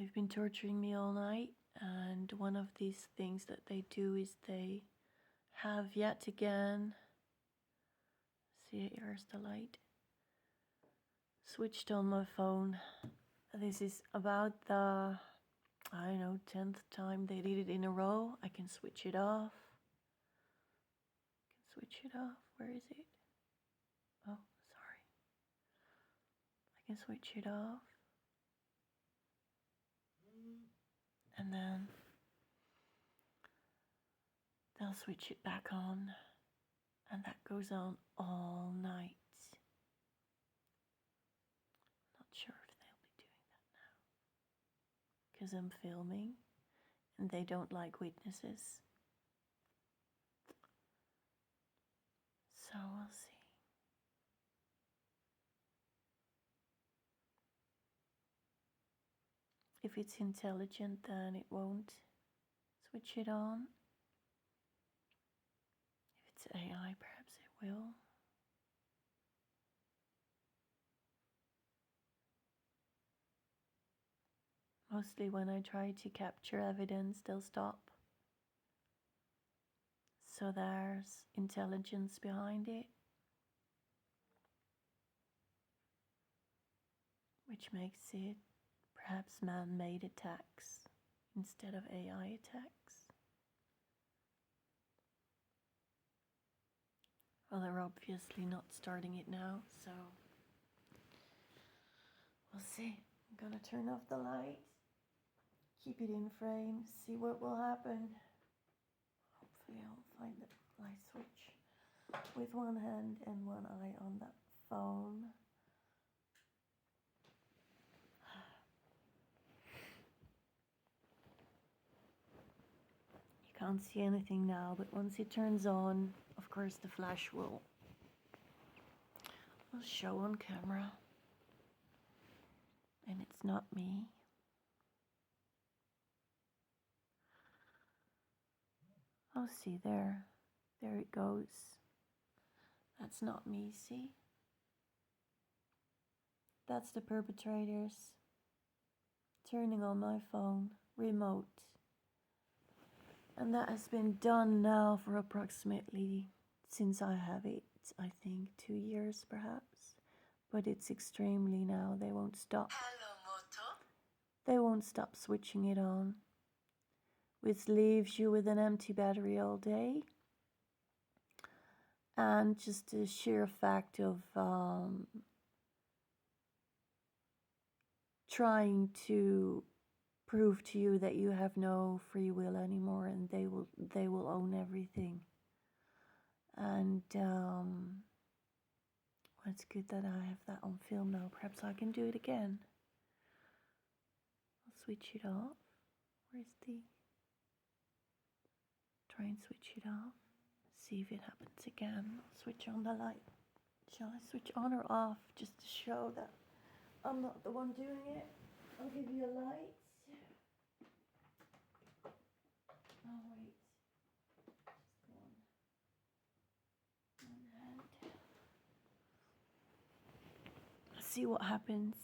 They've been torturing me all night, and one of these things that they do is they have yet again, see, here's the light, switched on my phone. This is about the, I don't know, 10th time they did it in a row. I can switch it off. Where is it? Oh, sorry. I can switch it off. And then they'll switch it back on. And that goes on all night. Not sure if they'll be doing that now, because I'm filming and they don't like witnesses. So we'll see. If it's intelligent, then it won't switch it on. If it's AI, perhaps it will. Mostly when I try to capture evidence, they'll stop. So there's intelligence behind it, which makes it perhaps man-made attacks instead of AI attacks. Well, they're obviously not starting it now, so we'll see. I'm gonna turn off the light, keep it in frame, see what will happen. Hopefully I'll find the light switch with one hand and one eye on that phone. You can't see anything now, but once it turns on, of course the flash will show on camera. And it's not me. Oh, see there it goes. That's not me, see? That's the perpetrators turning on my phone, remote. And that has been done now for approximately, since I have it, I think 2 years perhaps. But it's extremely now, they won't stop. Hello, Moto. They won't stop switching it on, which leaves you with an empty battery all day. And just the sheer fact of trying to prove to you that you have no free will anymore, and they will own everything. And well, it's good that I have that on film now. Perhaps I can do it again. I'll switch it off. Where's the... Try and switch it off. See if it happens again. I'll switch on the light. Shall I switch on or off just to show that I'm not the one doing it? I'll give you a light. Oh wait. Just go on. One hand. Let's see what happens.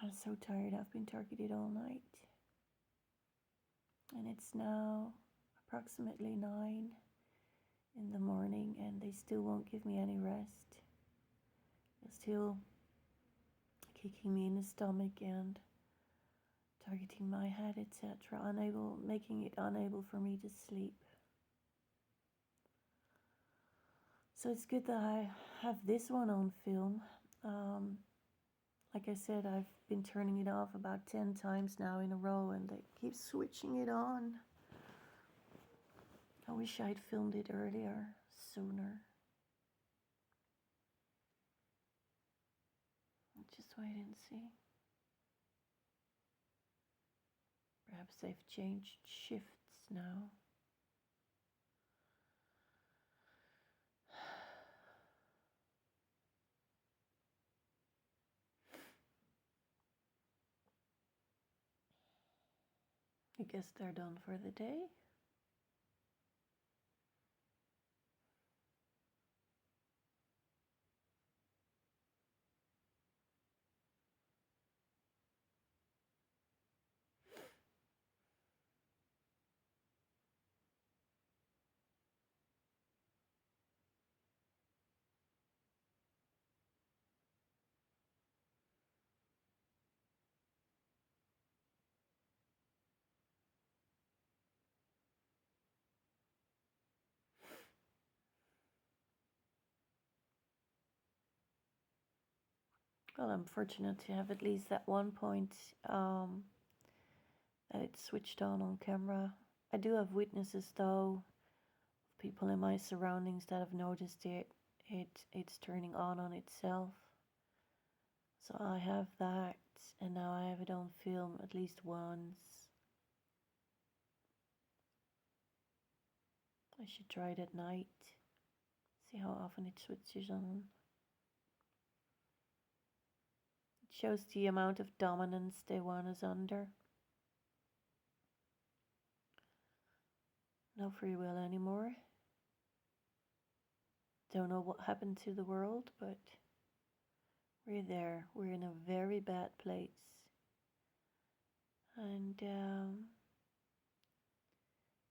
I'm so tired. I've been targeted all night. And it's now approximately 9 in the morning, and they still won't give me any rest. They're still kicking me in the stomach and targeting my head, etc., making it unable for me to sleep. So it's good that I have this one on film. Like I said, I've been turning it off about 10 times now in a row, and they keep switching it on. I wish I'd filmed it earlier, sooner. I'll just wait and see. Perhaps they've changed shifts now. I guess they're done for the day. Well, I'm fortunate to have at least that one point that it's switched on camera. I do have witnesses though, people in my surroundings that have noticed it's turning on itself. So I have that, and now I have it on film at least once. I should try it at night, see how often it switches on. It shows the amount of dominance they want us under. No free will anymore. Don't know what happened to the world, but we're there. We're in a very bad place. And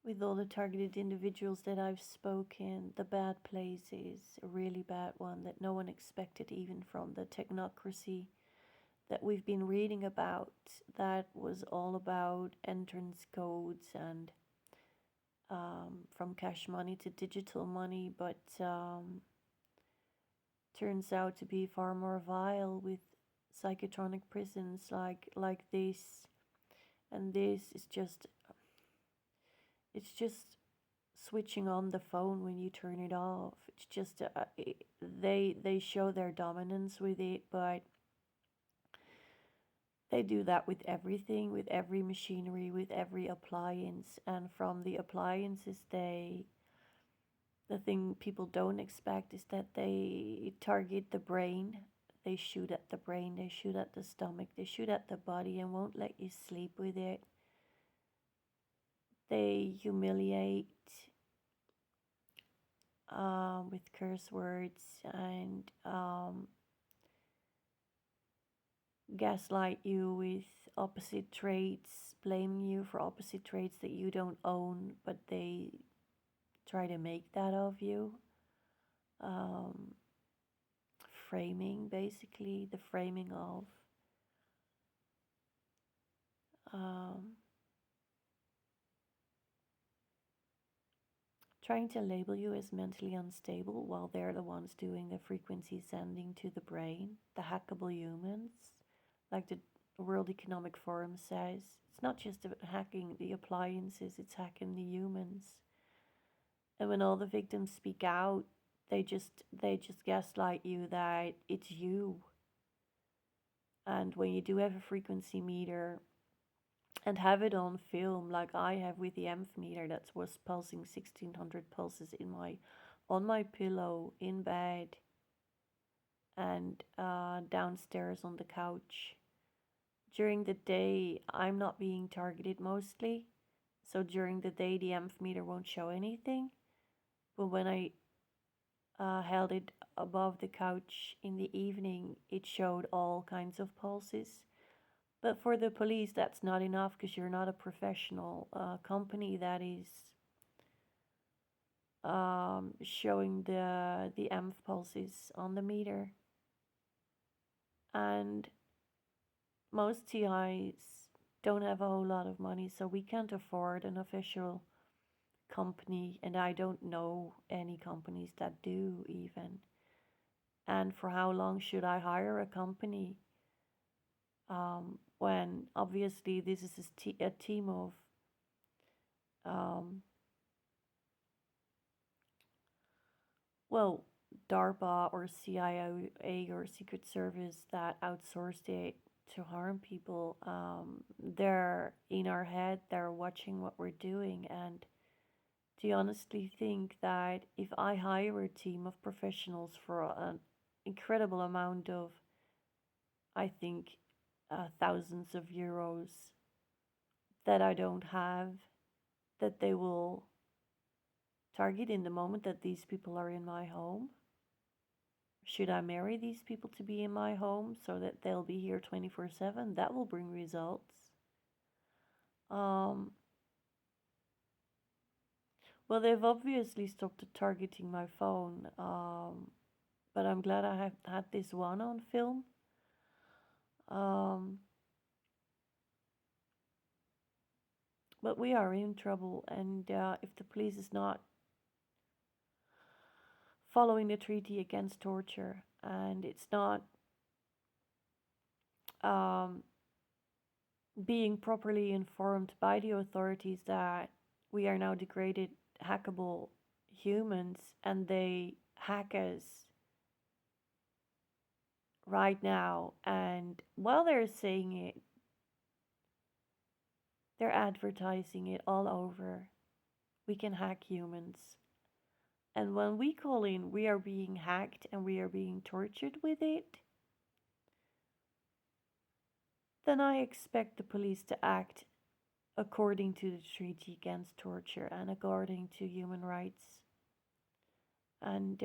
with all the targeted individuals that I've spoken, the bad place is a really bad one that no one expected, even from the technocracy that we've been reading about, that was all about entrance codes and from cash money to digital money, but turns out to be far more vile with psychotronic prisons like this. And this is just, it's just switching on the phone when you turn it off. It's just they show their dominance with it, but they do that with everything, with every machinery, with every appliance. And from the appliances, the thing people don't expect is that they target the brain. They shoot at the brain, they shoot at the stomach, they shoot at the body and won't let you sleep with it. They humiliate with curse words and gaslight you with opposite traits, blaming you for opposite traits that you don't own, but they try to make that of you. Framing, basically, the framing of trying to label you as mentally unstable while they're the ones doing the frequency sending to the brain, the hackable humans. Like the World Economic Forum says, it's not just about hacking the appliances, it's hacking the humans. And when all the victims speak out, they just gaslight you that it's you. And when you do have a frequency meter and have it on film, like I have with the EMF meter that was pulsing 1600 pulses on my pillow in bed and downstairs on the couch. During the day, I'm not being targeted mostly. So during the day, the EMF meter won't show anything. But when I held it above the couch in the evening, it showed all kinds of pulses. But for the police, that's not enough because you're not a professional company that is showing the EMF pulses on the meter. And most TIs don't have a whole lot of money, so we can't afford an official company, and I don't know any companies that do even. And for how long should I hire a company when obviously this is a team of well, DARPA or CIA or Secret Service that outsourced it to harm people. They're in our head, they're watching what we're doing. And do you honestly think that if I hire a team of professionals for an incredible amount of, I think, thousands of euros that I don't have, that they will target in the moment that these people are in my home? Should I marry these people to be in my home so that they'll be here 24/7? That will bring results. Well, they've obviously stopped targeting my phone, but I'm glad I have had this one on film. But we are in trouble, and if the police is not following the treaty against torture, and it's not um, being properly informed by the authorities that we are now degraded, hackable humans, and they hack us right now. And while they're saying it, they're advertising it all over. We can hack humans. And when we call in, we are being hacked and we are being tortured with it, then I expect the police to act according to the Treaty Against Torture and according to human rights. And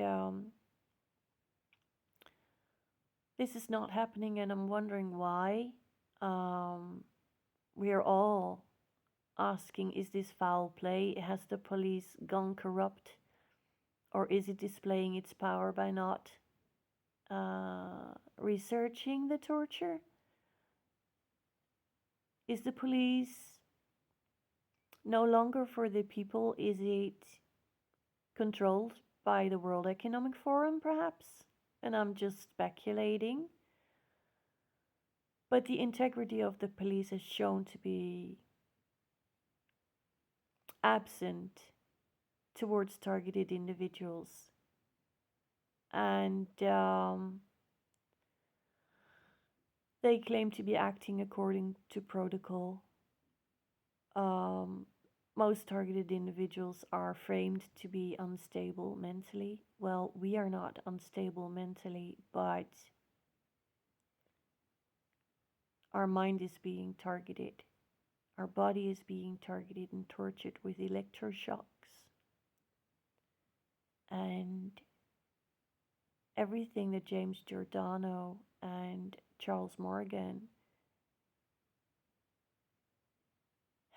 this is not happening, and I'm wondering why. Um, we are all asking, is this foul play? Has the police gone corrupt? Or is it displaying its power by not researching the torture? Is the police no longer for the people? Is it controlled by the World Economic Forum, perhaps? And I'm just speculating. But the integrity of the police has shown to be absent towards targeted individuals. And they claim to be acting according to protocol. Most targeted individuals are framed to be unstable mentally. Well, we are not unstable mentally, but our mind is being targeted. Our body is being targeted and tortured with electroshocks. And everything that James Giordano and Charles Morgan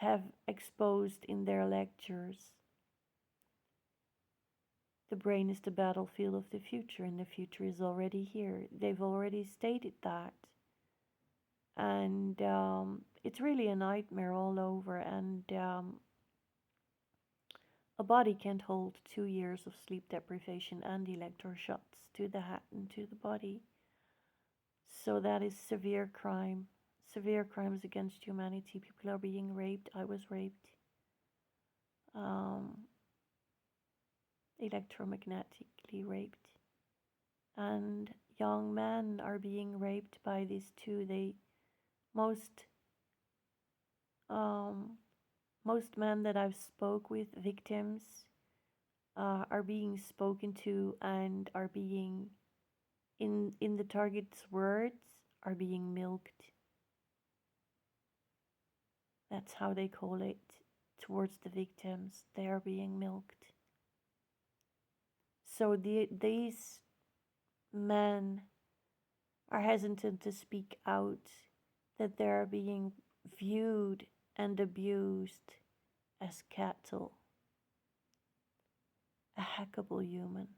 have exposed in their lectures. The brain is the battlefield of the future, and the future is already here. They've already stated that. And it's really a nightmare all over. And a body can't hold 2 years of sleep deprivation and electroshots to the head and to the body. So that is severe crime. Severe crimes against humanity. People are being raped. I was raped. Electromagnetically raped. And young men are being raped by these two. Most men that I've spoke with, victims, are being spoken to and are being, in the target's words, are being milked. That's how they call it towards the victims. They are being milked. So these men are hesitant to speak out that they are being viewed and abused as cattle, a hackable human.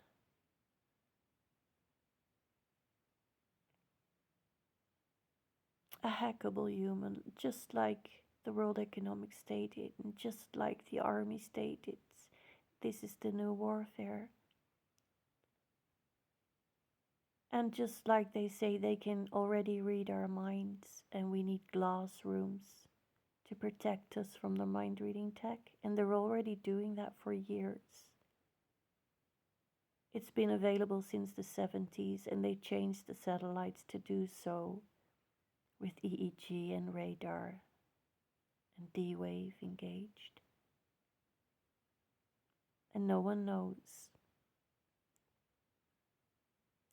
A hackable human, just like the World Economic stated, and just like the army stated, this is the new warfare. And just like they say, they can already read our minds, and we need glass rooms to protect us from the mind reading tech, and they're already doing that for years. It's been available since the 70s, and they changed the satellites to do so with EEG and radar and D-wave engaged. And no one knows.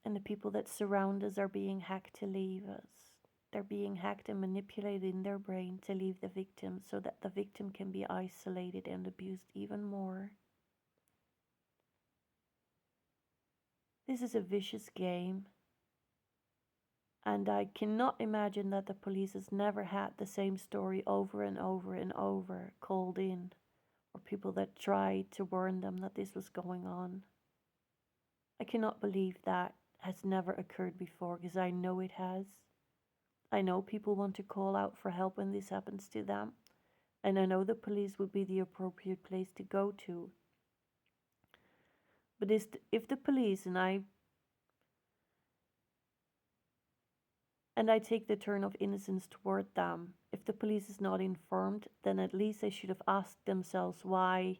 And the people that surround us are being hacked to leave us. They're being hacked and manipulated in their brain to leave the victim so that the victim can be isolated and abused even more. This is a vicious game. And I cannot imagine that the police has never had the same story over and over and over called in, or people that tried to warn them that this was going on. I cannot believe that has never occurred before, because I know it has. I know people want to call out for help when this happens to them, and I know the police would be the appropriate place to go to. But if the police, and And I take the turn of innocence toward them. If the police is not informed, then at least they should have asked themselves why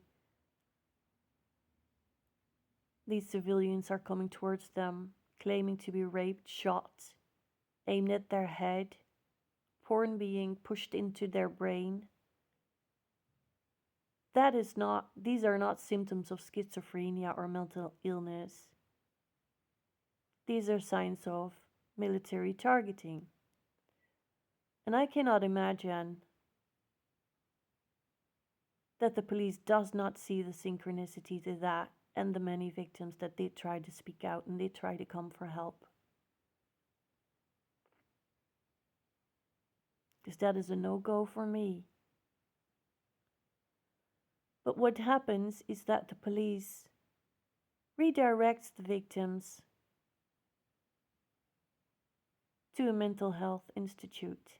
these civilians are coming towards them, claiming to be raped, shot, aimed at their head, porn being pushed into their brain. These are not symptoms of schizophrenia or mental illness. These are signs of military targeting. And I cannot imagine that the police does not see the synchronicity to that and the many victims that they try to speak out and they try to come for help. Because that is a no-go for me. But what happens is that the police redirects the victims to a mental health institute.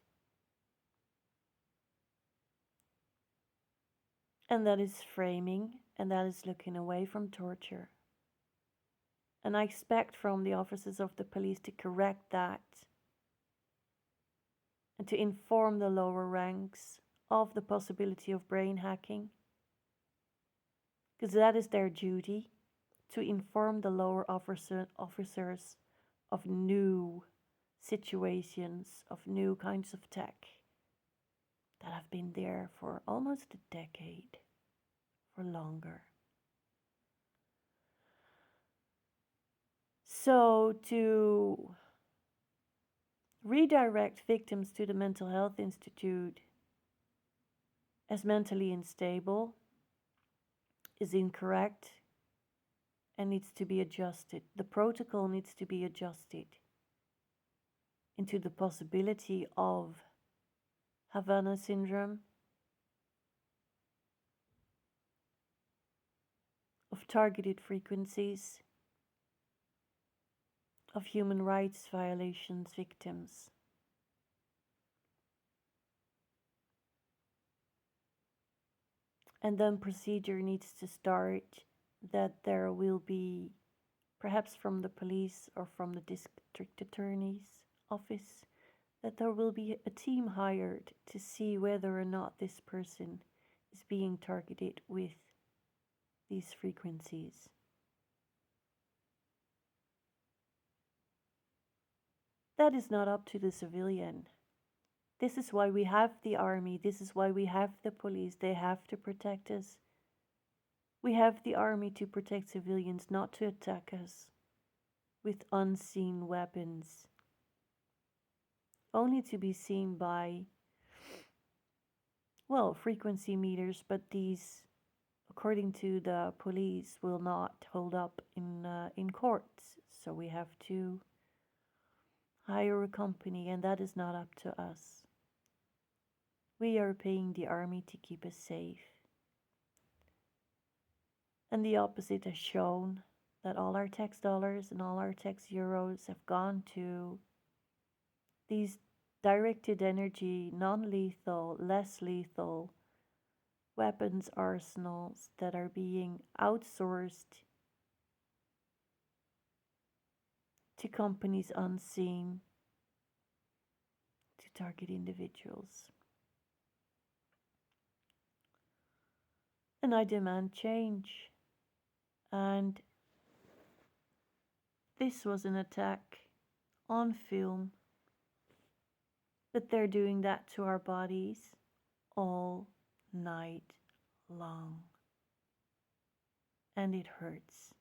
And that is framing, and that is looking away from torture. And I expect from the officers of the police to correct that and to inform the lower ranks of the possibility of brain hacking. Because that is their duty, to inform the lower officers of new situations, of new kinds of tech that have been there for almost a decade or longer. So to redirect victims to the mental health institute as mentally unstable is incorrect and needs to be adjusted. The protocol needs to be adjusted into the possibility of Havana syndrome, of targeted frequencies, of human rights violations victims. And then procedure needs to start that there will be, perhaps from the police or from the district attorney's office, that there will be a team hired to see whether or not this person is being targeted with these frequencies. That is not up to the civilian. This is why we have the army. This is why we have the police. They have to protect us. We have the army to protect civilians, not to attack us with unseen weapons, only to be seen by, well, frequency meters, but these, according to the police, will not hold up in courts. So we have to hire a company, and that is not up to us. We are paying the army to keep us safe. And the opposite has shown that all our tax dollars and all our tax euros have gone to these directed energy, non-lethal, less lethal weapons arsenals that are being outsourced to companies unseen to target individuals. And I demand change. And this was an attack on film, but they're doing that to our bodies all night long. And it hurts.